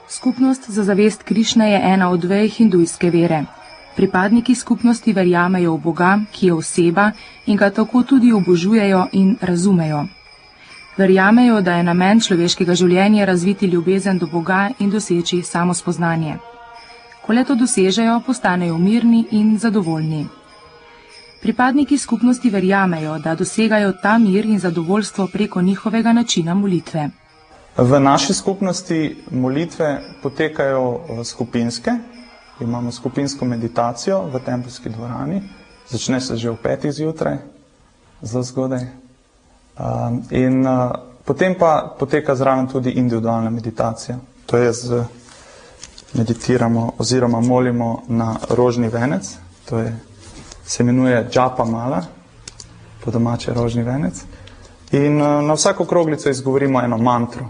Skupnost za zavest Krišne je ena od vej hindujske vere. Pripadniki skupnosti verjamejo v Boga, ki je oseba in ga tako tudi obožujejo in razumejo. Verjamejo, da je namen človeškega življenja razviti ljubezen do Boga in doseči samospoznanje. Ko le to dosežejo, postanejo mirni in zadovoljni. Pripadniki skupnosti verjamejo, da dosegajo ta mir in zadovoljstvo preko njihovega načina molitve. V naši skupnosti molitve potekajo skupinske. Imamo skupinsko meditacijo v Tempeljski dvorani. Začne se že ob 5. zjutraj, zelo zgodaj. Potem pa poteka zraven tudi individualna meditacija. To je meditiramo oziroma molimo na rožni venec. Se imenuje džapa mala, po domače rožni venec. In na vsako kroglico izgovorimo eno mantro.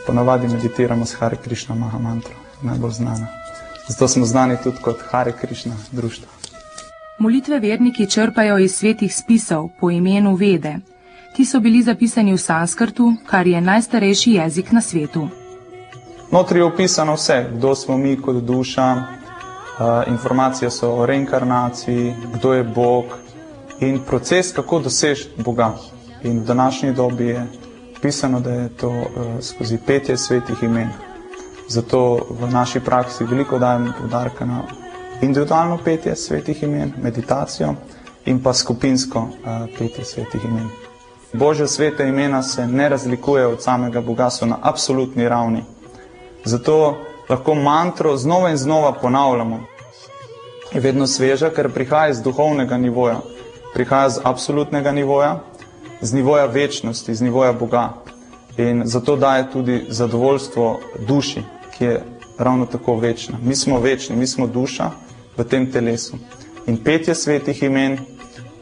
Ponavadi meditiramo s Hare Krišna Maha mantro, najbolj znana. Zato smo znani tudi kot Hare Krišna društvo. Molitve verniki črpajo iz svetih spisov po imenu Vede. Ti so bili zapisani v sanskrtu, kar je najstarejši jezik na svetu. Notri je opisano vse, kdo smo mi kot duša, informacije so o reinkarnaciji, kdo je Bog in proces, kako doseči Boga. In v današnji dobi je pisano, da je to skozi petje svetih imen. Zato v naši praksi veliko dajemo poudarka na individualno petje svetih imen, meditacijo in pa skupinsko petje svetih imen. Božja sveta imena se ne razlikuje od samega Boga, so na absolutni ravni. Zato lahko mantro znova in znova ponavljamo. Je vedno sveža, ker prihaja iz duhovnega nivoja, prihaja z absolutnega nivoja, z nivoja večnosti, z nivoja Boga. In zato daje tudi zadovoljstvo duši, ki je ravno tako večna. Mi smo večni, mi smo duša v tem telesu. In petje svetih imen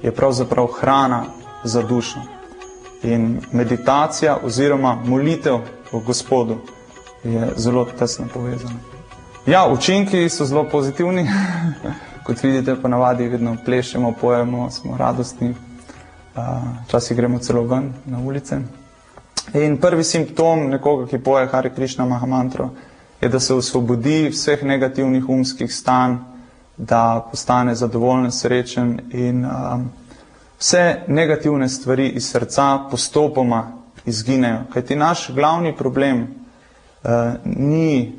je pravzaprav hrana za dušo. In meditacija oziroma molitev o Gospodu je zelo tesno povezana. Ja, učinki so zelo pozitivni. Kot vidite, ponavadi vedno plešemo, pojemo, smo radostni. Včasih gremo celo ven na ulice. In prvi simptom nekoga, ki poje Hare Krišna Maha mantro, je, da se osvobodi vseh negativnih umskih stanj, da postane zadovoljen, srečen in vse negativne stvari iz srca postopoma izginejo. Kajti naš glavni problem ni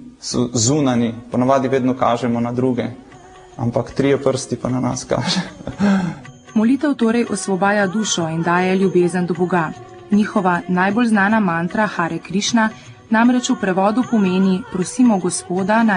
zunani, ponavadi vedno kažemo na druge, ampak 3 prsti pa na nas kaže. Molitev torej osvobaja dušo in daje ljubezen do Boga. Njihova najbolj znana mantra Hare Krišna namreč v prevodu pomeni prosimo Gospoda naj